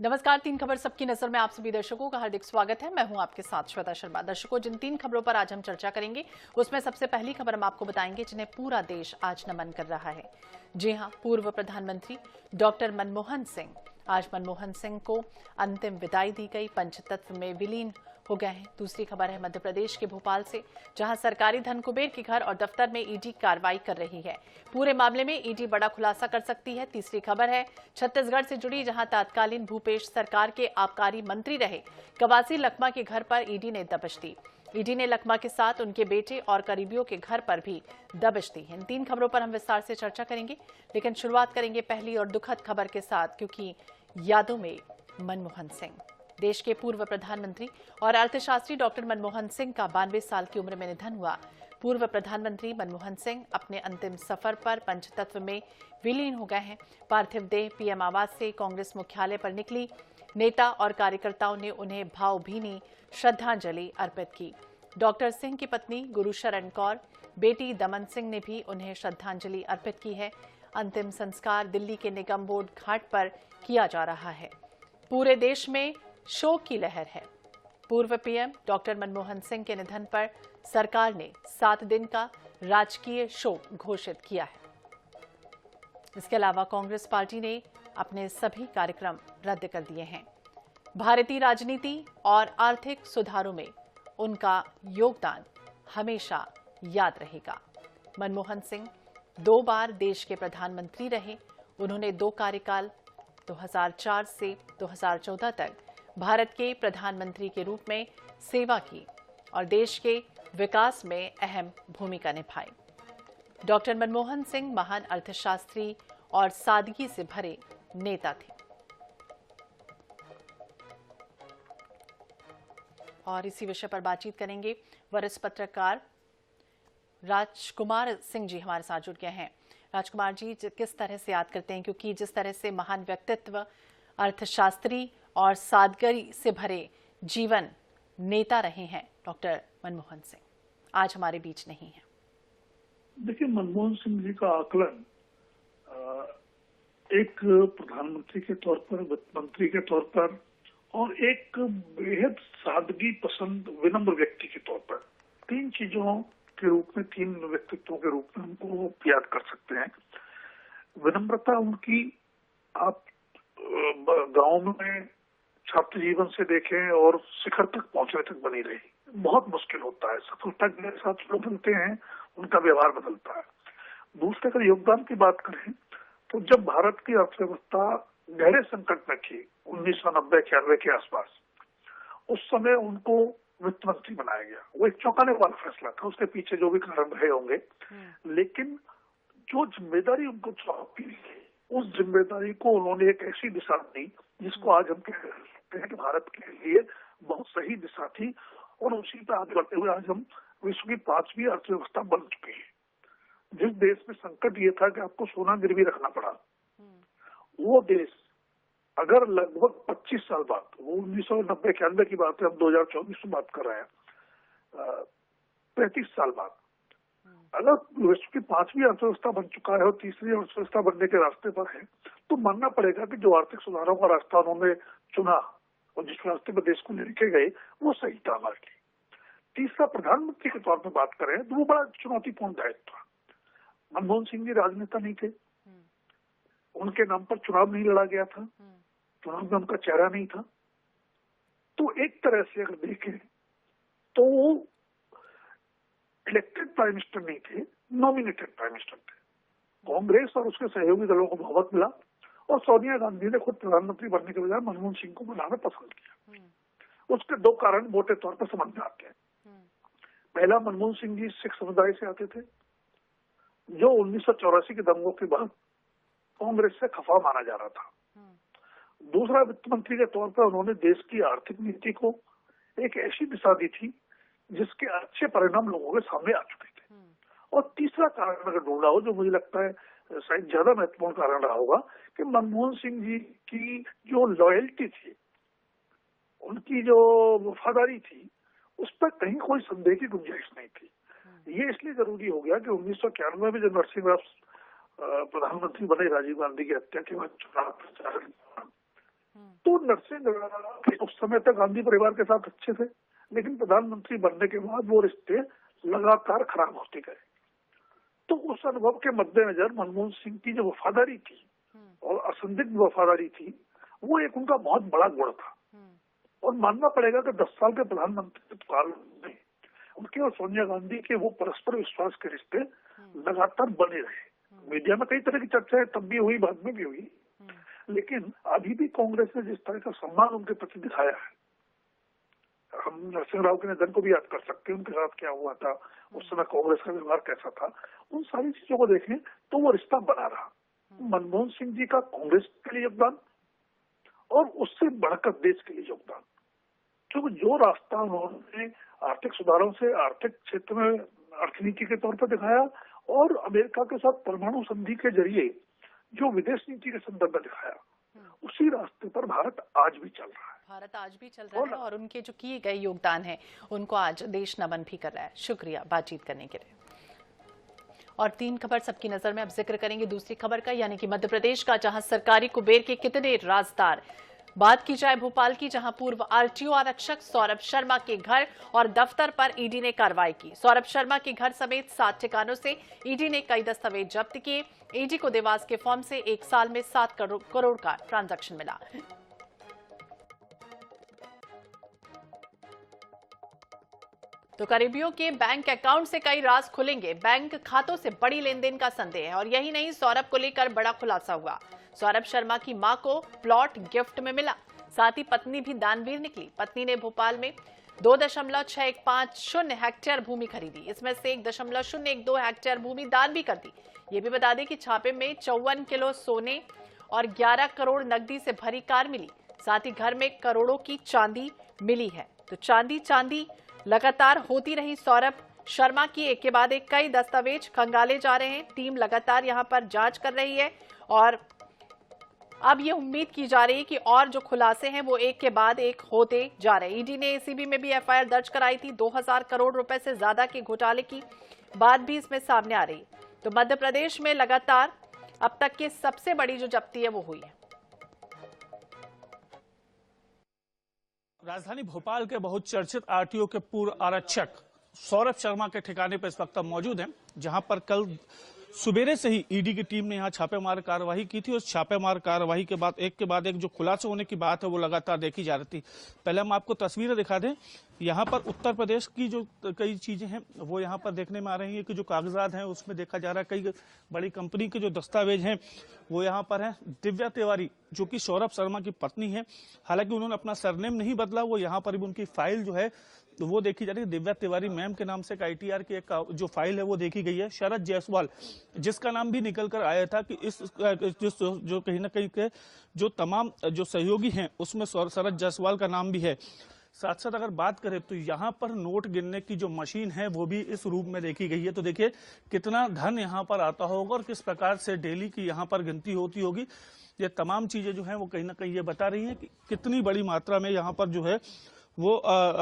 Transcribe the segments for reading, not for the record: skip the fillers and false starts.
नमस्कार। तीन खबर सबकी नजर में आप सभी दर्शकों का हार्दिक स्वागत है। मैं हूं आपके साथ श्वेता शर्मा। दर्शकों, जिन तीन खबरों पर आज हम चर्चा करेंगे उसमें सबसे पहली खबर हम आपको बताएंगे जिन्हें पूरा देश आज नमन कर रहा है। जी हां, पूर्व प्रधानमंत्री डॉक्टर मनमोहन सिंह। आज मनमोहन सिंह को अंतिम विदाई दी गई, पंचतत्व में विलीन हो गए हैं। दूसरी खबर है मध्य प्रदेश के भोपाल से, जहां सरकारी धन कुबेर के घर और दफ्तर में ईडी कार्रवाई कर रही है। पूरे मामले में ईडी बड़ा खुलासा कर सकती है। तीसरी खबर है छत्तीसगढ़ से जुड़ी, जहां तत्कालीन भूपेश सरकार के आबकारी मंत्री रहे कवासी लखमा के घर पर ईडी ने दबिश दी। ईडी ने लखमा के साथ उनके बेटे और करीबियों के घर पर भी दबिश दी। इन तीन खबरों पर हम विस्तार से चर्चा करेंगे, लेकिन शुरुआत करेंगे पहली और दुखद खबर के साथ, क्योंकि यादों में मनमोहन सिंह। देश के पूर्व प्रधानमंत्री और अर्थशास्त्री डॉक्टर मनमोहन सिंह का 92 साल की उम्र में निधन हुआ। पूर्व प्रधानमंत्री मनमोहन सिंह अपने अंतिम सफर पर पंचतत्व में विलीन हो गए हैं। पार्थिव देह पीएम आवास से कांग्रेस मुख्यालय पर निकली। नेता और कार्यकर्ताओं ने उन्हें भावभीनी श्रद्धांजलि अर्पित की। डॉक्टर सिंह की पत्नी गुरुशरण कौर, बेटी दमन सिंह ने भी उन्हें श्रद्धांजलि अर्पित की है। अंतिम संस्कार दिल्ली के निगम बोर्ड घाट पर किया जा रहा है। पूरे देश में शोक की लहर है। पूर्व पीएम डॉक्टर मनमोहन सिंह के निधन पर सरकार ने 7 दिन का राजकीय शोक घोषित किया है। इसके अलावा कांग्रेस पार्टी ने अपने सभी कार्यक्रम रद्द कर दिए हैं। भारतीय राजनीति और आर्थिक सुधारों में उनका योगदान हमेशा याद रहेगा। मनमोहन सिंह 2 बार देश के प्रधानमंत्री रहे। उन्होंने 2 कार्यकाल 2004 से 2014 तक भारत के प्रधानमंत्री के रूप में सेवा की और देश के विकास में अहम भूमिका निभाई। डॉक्टर मनमोहन सिंह महान अर्थशास्त्री और सादगी से भरे नेता थे। और इसी विषय पर बातचीत करेंगे वरिष्ठ पत्रकार राजकुमार सिंह जी हमारे साथ जुड़ गए हैं। राजकुमार जी, किस तरह से याद करते हैं, क्योंकि जिस तरह से महान व्यक्तित्व, अर्थशास्त्री और सादगी से भरे जीवन नेता रहे हैं डॉक्टर मनमोहन सिंह, आज हमारे बीच नहीं है। देखिए, मनमोहन सिंह जी का आकलन एक प्रधानमंत्री के तौर पर, वित्त मंत्री के तौर पर और एक बेहद सादगी पसंद विनम्र व्यक्ति के तौर पर, 3 चीजों के रूप में, 3 व्यक्तित्वों के रूप में हमको याद कर सकते हैं। विनम्रता उनकी आप गांव में छात्र जीवन से देखें और शिखर तक पहुंचने तक बनी रही। बहुत मुश्किल होता है, सफलता के साथ लोग बनते हैं, उनका व्यवहार बदलता है। दूसरे, अगर योगदान की बात करें तो जब भारत की अर्थव्यवस्था गहरे संकट में थी 1990-91 के आसपास, उस समय उनको वित्त मंत्री बनाया गया। वो एक चौंकाने वाला फैसला था, उसके पीछे जो भी कारण रहे होंगे, लेकिन जो जिम्मेदारी उनको सौंपी गई, उस जिम्मेदारी को उन्होंने एक ऐसी दिशा दी जिसको आज हम कह सकते हैं कि भारत के लिए बहुत सही दिशा थी, और उसी पर आगे बढ़ते हुए आज हम विश्व की 5वीं अर्थव्यवस्था बन चुके हैं। जिस देश में संकट ये था कि आपको सोना गिरवी रखना पड़ा, वो देश अगर लगभग 25 साल बाद, वो 1990-91 की बात है, हम 2024 में बात कर रहे हैं, 35 साल बाद अगर विश्व की 5वीं अर्थव्यवस्था बन चुका है और तीसरी अर्थव्यवस्था बनने के रास्ते पर है, तो मानना पड़ेगा कि जो आर्थिक सुधारों का रास्ता उन्होंने चुना और जिस रास्ते पर देश को लेके गए, वो सही था हमारे लिए। तीसरा, प्रधानमंत्री के तौर पर बात करें तो वो बड़ा चुनौतीपूर्ण दायित्व था। मनमोहन सिंह जी राजनेता नहीं थे, उनके नाम पर चुनाव नहीं लड़ा गया था, चुनाव में उनका चेहरा नहीं था। तो एक तरह से अगर देखें तो वो इलेक्टेड प्राइम मिनिस्टर नहीं थे, नॉमिनेटेड प्राइम मिनिस्टर थे। कांग्रेस और उसके सहयोगी दलों को बहुमत मिला और सोनिया गांधी ने खुद प्रधानमंत्री बनने के बजाय मनमोहन सिंह को बनाना पसंद किया। उसके 2 कारण मोटे तौर पर समझ में आते हैं। पहला, मनमोहन सिंह जी सिख समुदाय से आते थे, जो 1984 के दंगों के बाद कांग्रेस से खफा माना जा रहा था। दूसरा, वित्त मंत्री के तौर पर उन्होंने देश की आर्थिक नीति को एक ऐसी दिशा दी थी जिसके अच्छे परिणाम लोगों के सामने आ चुके थे। और तीसरा कारण अगर ढूंढा हो, जो मुझे लगता है शायद ज्यादा महत्वपूर्ण कारण रहा होगा, कि मनमोहन सिंह जी की जो लॉयल्टी थी, उनकी जो वफादारी थी, उस पर कहीं कोई संदेह की गुंजाइश नहीं थी। ये इसलिए जरूरी हो गया कि 1991 में जब नरसिंह राव प्रधानमंत्री बने राजीव गांधी की हत्या के बाद चुनाव प्रचार, तो नरसिंह उस समय तक गांधी परिवार के साथ अच्छे थे, लेकिन प्रधानमंत्री बनने के बाद वो रिश्ते लगातार खराब होते गए। तो उस अनुभव के मद्देनजर मनमोहन सिंह की जो वफादारी थी और असंदिग्ध वफादारी थी, वो एक उनका बहुत बड़ा गुण था। और मानना पड़ेगा कि 10 साल के प्रधानमंत्री काल में उनके और सोनिया गांधी के वो परस्पर विश्वास के रिश्ते लगातार बने रहे। मीडिया में कई तरह की चर्चाएं तब भी हुई, बाद में भी हुई, लेकिन अभी भी कांग्रेस ने जिस तरह का सम्मान उनके प्रति दिखाया है, हम नरसिंह राव के निधन को भी याद कर सकते हैं, उनके साथ क्या हुआ था, उस समय कांग्रेस का व्यवहार कैसा था, उन सारी चीजों को देखें तो वो रिश्ता बना रहा। मनमोहन सिंह जी का कांग्रेस के लिए योगदान और उससे बढ़कर देश के लिए योगदान, क्योंकि जो रास्ता उन्होंने आर्थिक सुधारों से आर्थिक क्षेत्र में अर्थनीति के तौर पर दिखाया और अमेरिका के साथ परमाणु संधि के जरिए जो विदेश नीति के संदर्भ में दिखाया, उसी रास्ते पर भारत आज भी चल रहा है। भारत आज भी चल रहा है और उनके जो किए गए योगदान है उनको आज देश नमन भी कर रहा है। शुक्रिया बातचीत करने के लिए। और 3 खबर सबकी नजर में अब जिक्र करेंगे दूसरी खबर का, यानी कि मध्य प्रदेश का, जहां सरकारी कुबेर के कितने राजदार। बात की जाए भोपाल की, जहां पूर्व आरटीओ आरक्षक सौरभ शर्मा के घर और दफ्तर पर ईडी ने कार्रवाई की। सौरभ शर्मा के घर समेत 7 ठिकानों से ईडी ने कई दस्तावेज जब्त किए। ईडी को देवास के फॉर्म से 1 साल में 7 करोड़ का ट्रांजैक्शन मिला। तो करीबियों के बैंक अकाउंट से कई राज खुलेंगे। बैंक खातों से बड़ी लेनदेन का संदेह है। और यही नहीं, सौरभ को लेकर बड़ा खुलासा हुआ। सौरभ शर्मा की मां को प्लॉट गिफ्ट में मिला, साथ ही पत्नी भी दानवीर निकली। पत्नी ने भोपाल में 2.6150 हेक्टेयर भूमि खरीदी, इसमें से 1.012 हेक्टेयर भूमि दान भी कर दी। ये भी बता दें कि छापे में 54 किलो सोने और 11 करोड़ नकदी से भरी कार मिली। साथ ही घर में करोड़ों की चांदी मिली है। तो चांदी लगातार होती रही। सौरभ शर्मा की एक के बाद एक कई दस्तावेज खंगाले जा रहे हैं। टीम लगातार यहां पर जांच कर रही है और अब ये उम्मीद की जा रही है कि और जो खुलासे हैं वो एक के बाद एक होते जा रहे हैं। ईडी ने एसीबी में भी एफआईआर दर्ज कराई थी। 2000 करोड़ रुपए से ज्यादा के घोटाले की बात भी इसमें सामने आ रही है। तो मध्य प्रदेश में लगातार अब तक की सबसे बड़ी जो जब्ती है वो हुई है। राजधानी भोपाल के बहुत चर्चित आरटीओ के पूर्व आरक्षक सौरभ शर्मा के ठिकाने पर इस वक्त मौजूद हैं, जहां पर कल सुबेरे से ही ईडी की टीम ने यहां छापेमार कार्रवाई की थी। उस छापेमार कार्रवाई के बाद एक जो खुलासा होने की बात है वो लगातार देखी जा रही थी। पहले हम आपको तस्वीरें दिखा दें। यहाँ पर उत्तर प्रदेश की जो कई चीजें हैं वो यहाँ पर देखने में आ रही है कि जो कागजात हैं उसमें देखा जा रहा है कई बड़ी कंपनी के जो दस्तावेज हैं वो यहाँ पर हैं। दिव्या तिवारी जो कि सौरभ शर्मा की पत्नी है, हालांकि उन्होंने अपना सरनेम नहीं बदला, वो यहाँ पर भी उनकी फाइल जो है तो वो देखी जा रही है। दिव्या तिवारी मैम के नाम से एक आईटीआर की एक जो फाइल है वो देखी गई है। शरद जायसवाल जिसका नाम भी निकल कर आया था कि इस जो कहीं ना कहीं के जो तमाम जो सहयोगी हैं उसमें शरद जायसवाल का नाम भी है। साथ साथ अगर बात करें तो यहाँ पर नोट गिनने की जो मशीन है वो भी इस रूप में देखी गई है। तो देखिए कितना धन यहाँ पर आता होगा और किस प्रकार से डेली की यहाँ पर गिनती होती होगी। ये तमाम चीजें जो है वो कहीं ना कहीं ये बता रही है कि कितनी बड़ी मात्रा में यहाँ पर जो है वो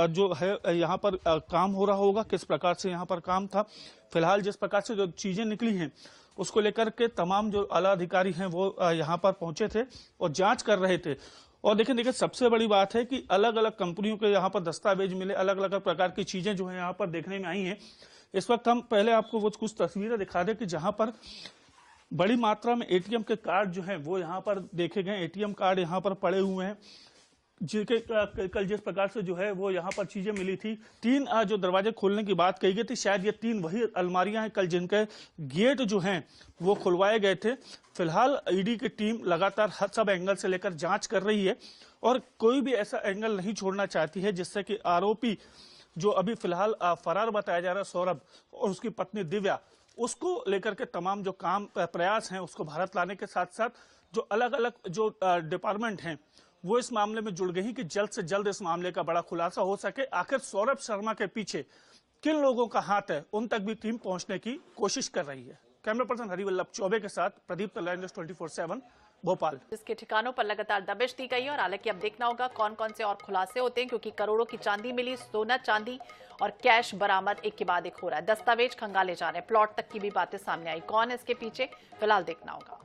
जो है यहाँ पर काम हो रहा होगा, किस प्रकार से यहाँ पर काम था। फिलहाल जिस प्रकार से जो चीजें निकली हैं उसको लेकर के तमाम जो आला अधिकारी हैं वो यहाँ पर पहुंचे थे और जांच कर रहे थे। और देखिए सबसे बड़ी बात है कि अलग अलग कंपनियों के यहाँ पर दस्तावेज मिले, अलग अलग प्रकार की चीजें जो है यहाँ पर देखने में आई हैं। इस वक्त हम पहले आपको वो कुछ तस्वीरें दिखा दें कि जहाँ पर बड़ी मात्रा में एटीएम के कार्ड जो है वो यहाँ पर देखे गए। एटीएम कार्ड यहाँ पर पड़े हुए हैं जिनके कल जिस प्रकार से जो है वो यहाँ पर चीजें मिली थी। 3 जो दरवाजे खोलने की बात कही गई थी, शायद ये 3 वही अलमारियां हैं कल जिनके गेट जो हैं वो खुलवाए गए थे। फिलहाल ईडी की टीम लगातार सब एंगल से लेकर जांच कर रही है और कोई भी ऐसा एंगल नहीं छोड़ना चाहती है जिससे कि आरोपी जो अभी फिलहाल फरार बताया जा रहा है सौरभ और उसकी पत्नी दिव्या, उसको लेकर के तमाम जो काम प्रयास हैं उसको भारत लाने के साथ साथ जो अलग अलग जो डिपार्टमेंट हैं वो इस मामले में जुड़ गई कि जल्द से जल्द इस मामले का बड़ा खुलासा हो सके। आखिर सौरभ शर्मा के पीछे किन लोगों का हाथ है उन तक भी टीम पहुंचने की कोशिश कर रही है। कैमरा पर्सन हरिवल्लभ चौबे के साथ प्रदीप तल्ला, न्यूज़ 24/7 भोपाल। इसके ठिकानों पर लगातार दबिश दी गई और हालांकि अब देखना होगा कौन कौन से और खुलासे होते हैं, क्योंकि करोड़ों की चांदी मिली, सोना चांदी और कैश बरामद एक के बाद एक हो रहा है। दस्तावेज खंगाले जा रहे हैं, प्लॉट तक की भी बातें सामने आई। कौन है इसके पीछे, फिलहाल देखना होगा।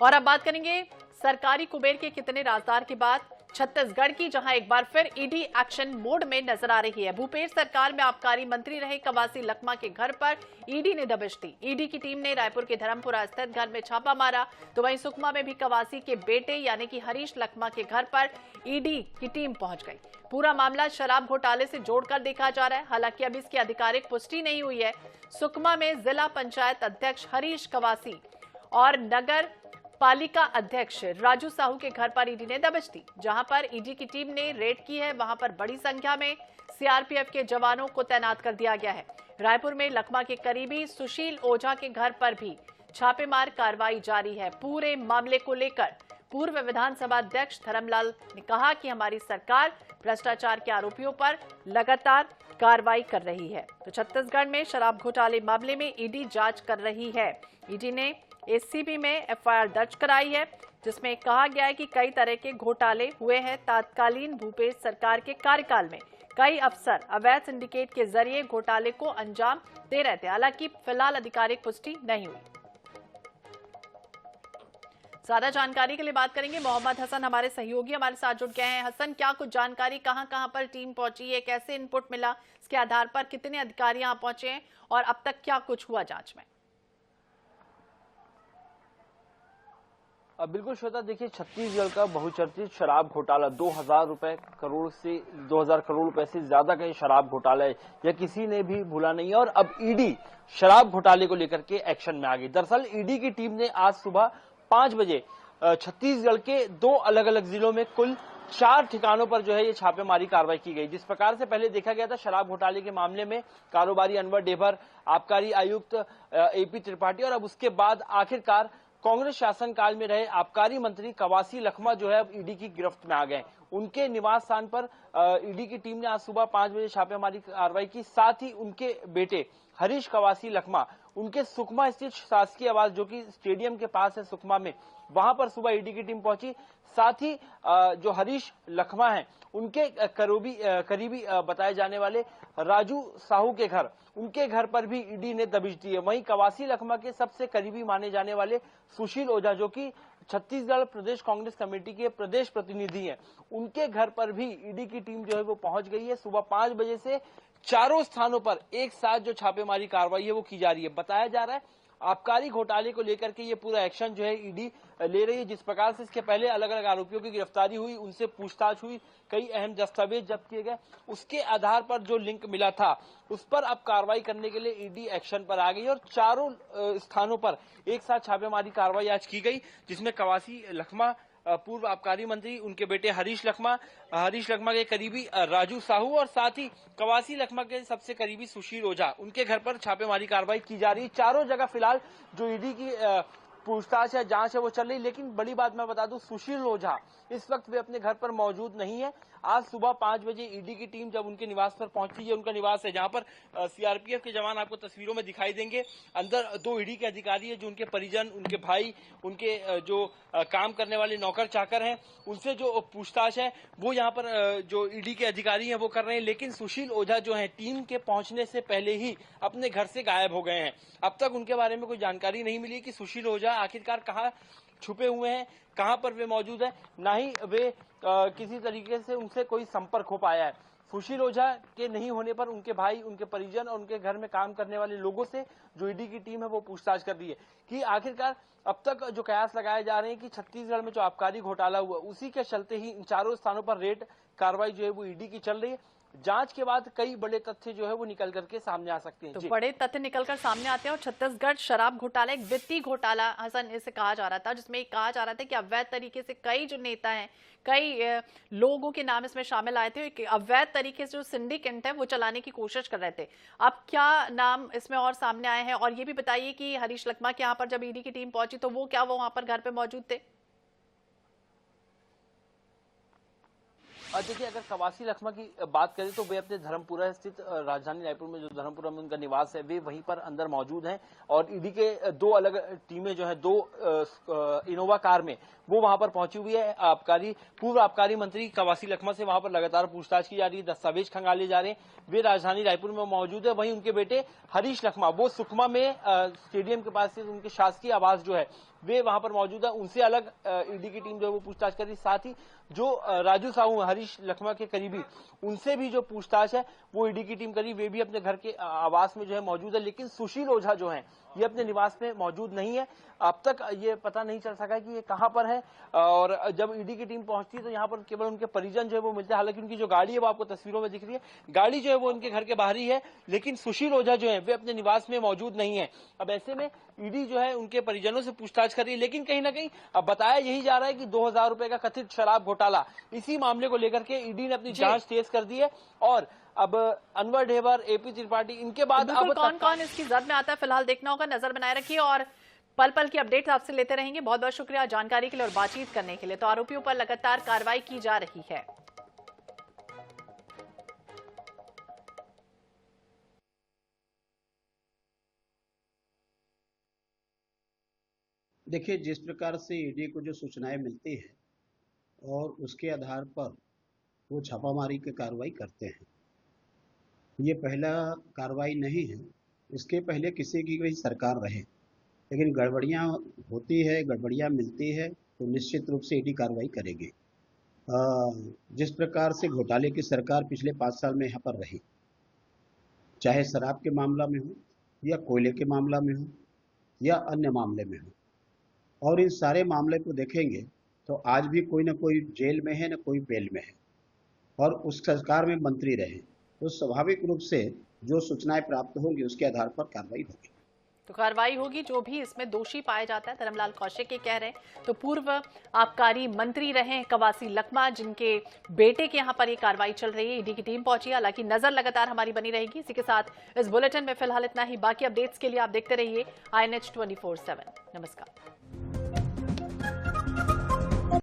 और अब बात करेंगे सरकारी कुबेर के कितने राजदार की बात, छत्तीसगढ़ की, जहां एक बार फिर ईडी एक्शन मोड में नजर आ रही है। भूपेश सरकार में आबकारी मंत्री रहे कवासी लखमा के घर पर ईडी ने दबिश दी। ईडी की टीम ने रायपुर के धर्मपुरा स्थित घर में छापा मारा, तो वहीं सुकमा में भी कवासी के बेटे यानी कि हरीश लखमा के घर पर ईडी की टीम पहुंच गई। पूरा मामला शराब घोटाले से जोड़कर देखा जा रहा है, हालांकि अभी इसकी आधिकारिक पुष्टि नहीं हुई है। सुकमा में जिला पंचायत अध्यक्ष हरीश कवासी और नगर पालिका अध्यक्ष राजू साहू के घर पर ईडी ने दबिश दी। जहां पर ईडी की टीम ने रेड की है, वहां पर बड़ी संख्या में सीआरपीएफ के जवानों को तैनात कर दिया गया है। रायपुर में लखमा के करीबी सुशील ओझा के घर पर भी छापेमार कार्रवाई जारी है। पूरे मामले को लेकर पूर्व विधानसभा अध्यक्ष धर्मलाल ने कहा कि हमारी सरकार भ्रष्टाचार के आरोपियों पर लगातार कार्रवाई कर रही है। तो छत्तीसगढ़ में शराब घोटाले मामले में ईडी जांच कर रही है। ईडी ने एसीबी में एफआईआर दर्ज कराई है, जिसमें कहा गया है कि कई तरह के घोटाले हुए हैं। तत्कालीन भूपेश सरकार के कार्यकाल में कई अफसर अवैध सिंडिकेट के जरिए घोटाले को अंजाम दे रहे थे। हालांकि फिलहाल आधिकारिक पुष्टि नहीं हुई। ज्यादा जानकारी के लिए बात करेंगे, मोहम्मद हसन हमारे सहयोगी हमारे साथ जुड़ गए हैं। हसन, क्या कुछ जानकारी, कहां पर टीम पहुंची है, कैसे इनपुट मिला, इसके आधार पर कितने अधिकारी यहां पहुंचे हैं और अब तक क्या कुछ हुआ जांच में? बिल्कुल श्वेता, देखिए छत्तीसगढ़ का बहुचर्चित शराब घोटाला 2000 करोड़ रुपए से ज्यादा का शराब घोटाला है, यह किसी ने भी भूला नहीं है। और अब ईडी शराब घोटाले को लेकर के एक्शन में आ गई। दरअसल ईडी की टीम ने आज सुबह 5 बजे छत्तीसगढ़ के 2 अलग अलग जिलों में कुल 4 ठिकानों पर जो है ये छापेमारी कार्रवाई की गई। जिस प्रकार से पहले देखा गया था शराब घोटाले के मामले में कारोबारी अनवर डेभर, आबकारी आयुक्त एपी त्रिपाठी और अब उसके बाद आखिरकार कांग्रेस शासनकाल में रहे आबकारी मंत्री कवासी लखमा जो है अब ईडी की गिरफ्त में आ गए। उनके निवास स्थान पर ईडी की टीम ने आज सुबह 5 बजे छापेमारी कार्रवाई की। साथ ही उनके बेटे हरीश कवासी लखमा उनके सुकमा स्थित शासकीय आवास जो कि स्टेडियम के पास है सुकमा में, वहां पर सुबह ईडी की टीम पहुंची। साथ ही जो हरीश लखमा हैं उनके करीबी बताए जाने वाले राजू साहू के घर, उनके घर पर भी ईडी ने दबिश दी है। वहीं कवासी लखमा के सबसे करीबी माने जाने वाले सुशील ओझा जो कि छत्तीसगढ़ प्रदेश कांग्रेस कमेटी के प्रदेश प्रतिनिधि हैं, उनके घर पर भी ईडी की टीम जो है वो पहुंच गई है। सुबह 5 बजे से चारों स्थानों पर एक साथ जो छापेमारी कार्रवाई है वो की जा रही है। बताया जा रहा है आबकारी घोटाले को लेकर के ये पूरा एक्शन जो है ईडी ले रही है। जिस प्रकार से इसके पहले अलग अलग आरोपियों की गिरफ्तारी हुई, उनसे पूछताछ हुई, कई अहम दस्तावेज जब्त किए गए, उसके आधार पर जो लिंक मिला था उस पर अब कार्रवाई करने के लिए ईडी एक्शन पर आ गई और चारों स्थानों पर एक साथ छापेमारी कार्रवाई आज की गई, जिसमें कवासी लखमा पूर्व आबकारी मंत्री, उनके बेटे हरीश लखमा के करीबी राजू साहू और साथ ही कवासी लखमा के सबसे करीबी सुशील ओझा, उनके घर पर छापेमारी कार्रवाई की जा रही है। चारों जगह फिलहाल जो ईडी की पूछताछ है, जांच है वो चल रही। लेकिन बड़ी बात मैं बता दूं, सुशील ओझा इस वक्त वे अपने घर पर मौजूद नहीं है। आज सुबह 5 बजे ईडी की टीम जब उनके निवास पर पहुंची है, उनका निवास है जहां पर सीआरपीएफ के जवान आपको तस्वीरों में दिखाई देंगे। अंदर 2 ईडी के अधिकारी है जो उनके परिजन, उनके भाई, उनके जो काम करने वाले नौकर चाकर हैं, उनसे जो पूछताछ है वो यहाँ पर जो ईडी के अधिकारी हैं वो कर रहे हैं। लेकिन सुशील ओझा जो है टीम के पहुंचने से पहले ही अपने घर से गायब हो गए हैं। अब तक उनके बारे में कोई जानकारी नहीं मिली कि सुशील ओझा आखिरकार कहाँ छुपे हुए हैं, कहां पर वे मौजूद है, ना ही वे किसी तरीके से उनसे कोई संपर्क हो पाया है। सुशील ओझा के नहीं होने पर उनके भाई, उनके परिजन और उनके घर में काम करने वाले लोगों से जो ईडी की टीम है वो पूछताछ कर रही है कि आखिरकार अब तक जो कयास लगाए जा रहे हैं कि छत्तीसगढ़ में जो आबकारी घोटाला हुआ उसी के चलते ही इन चारों स्थानों पर रेड कार्रवाई जो है वो ईडी की चल रही है। जांच के बाद कई बड़े तथ्य जो है वो निकल करके सामने आ सकते हैं। तो बड़े तथ्य निकलकर सामने आते हैं और छत्तीसगढ़ शराब घोटाला एक वित्तीय घोटाला हसन इसे कहा जा रहा था, जिसमें कहा जा रहा था कि अवैध तरीके से कई जो नेता हैं, कई लोगों के नाम इसमें शामिल आए थे। अवैध तरीके से जो सिंडिकेट है वो चलाने की कोशिश कर रहे थे। अब क्या नाम इसमें और सामने आए हैं, और ये भी बताइए कि हरीश लखमा के यहाँ पर जब ईडी की टीम पहुंची तो वो वहां पर घर पे मौजूद थे? देखिए, अगर कवासी लखमा की बात करें तो वे अपने धर्मपुरा स्थित राजधानी रायपुर में जो धर्मपुरा में उनका निवास है, वे वहीं पर अंदर मौजूद हैं और ईडी के दो अलग टीमें जो है, दो इनोवा कार में वो वहां पर पहुंची हुई है। पूर्व आबकारी मंत्री कवासी लखमा से वहां पर लगातार पूछताछ की जा रही है, दस्तावेज खंगाले जा रहे हैं। वे राजधानी रायपुर में मौजूद है। वहीं उनके बेटे हरीश लखमा वो सुकमा में स्टेडियम के पास से उनके शासकीय आवास जो है वे वहां पर मौजूद है। उनसे अलग ईडी की टीम जो है वो पूछताछ कर रही है। साथ ही जो राजू साहू हरीश लखमा के करीबी, उनसे भी जो पूछताछ है वो ईडी की टीम करी। वे भी अपने घर के आवास में जो है मौजूद है, लेकिन सुशील ओझा जो है ये अपने निवास में मौजूद नहीं है। अब तक ये पता नहीं चल सका कि ये कहां पर है और जब ईडी की टीम पहुंचती है तो यहाँ पर केवल उनके परिजन जो है वो मिलते हैं। हालांकि उनकी जो गाड़ी है वो आपको तस्वीरों में दिख रही है, गाड़ी जो है वो उनके घर के बाहर ही है, लेकिन सुशील ओझा जो है वे अपने निवास में मौजूद नहीं है। अब ऐसे में ईडी जो है उनके परिजनों से पूछताछ कर रही है, लेकिन कहीं ना कहीं अब बताया यही जा रहा है कि 2000 रुपए का कथित शराब घोटाला, इसी मामले को लेकर के ईडी ने अपनी जांच तेज कर दी है। और अब अनवर ढेबर, एपी त्रिपाठी, इनके बाद अब कौन कौन इसकी जद में आता है फिलहाल देखना होगा। नजर बनाए रखिए और पल पल की अपडेट आपसे लेते रहेंगे। बहुत बहुत शुक्रिया जानकारी के लिए और बातचीत करने के लिए। तो आरोपियों पर लगातार कार्रवाई की जा रही है। देखिए, जिस प्रकार से ईडी को जो सूचनाएं मिलती है और उसके आधार पर वो छापामारी की कार्रवाई करते हैं, ये पहला कार्रवाई नहीं है। इसके पहले किसी की भी सरकार रहे, लेकिन गड़बड़ियाँ होती है, गड़बड़ियाँ मिलती है तो निश्चित रूप से ईडी कार्रवाई करेगी। जिस प्रकार से घोटाले की सरकार पिछले 5 साल में यहाँ पर रही, चाहे शराब के मामला में हो या कोयले के मामला में हो या अन्य मामले में हो, और इन सारे मामले को देखेंगे तो आज भी कोई ना कोई जेल में है, ना कोई बेल में है, और उस सरकार में मंत्री रहे, तो स्वाभाविक रूप से जो सूचनाएं प्राप्त होंगी उसके आधार पर कार्रवाई होगी। तो कार्रवाई होगी। जो भी इसमें दोषी पाया जाता है, धर्मलाल कौशिक ये कह रहे हैं, तो पूर्व आबकारी मंत्री रहे कवासी लखमा, जिनके बेटे के यहाँ पर ये कार्रवाई चल रही है। ईडी की टीम पहुंची, हालांकि नजर लगातार हमारी बनी रहेगी। इसी के साथ इस बुलेटिन में फिलहाल इतना ही। बाकी अपडेट्स के लिए आप देखते रहिए INH 24/7। नमस्कार।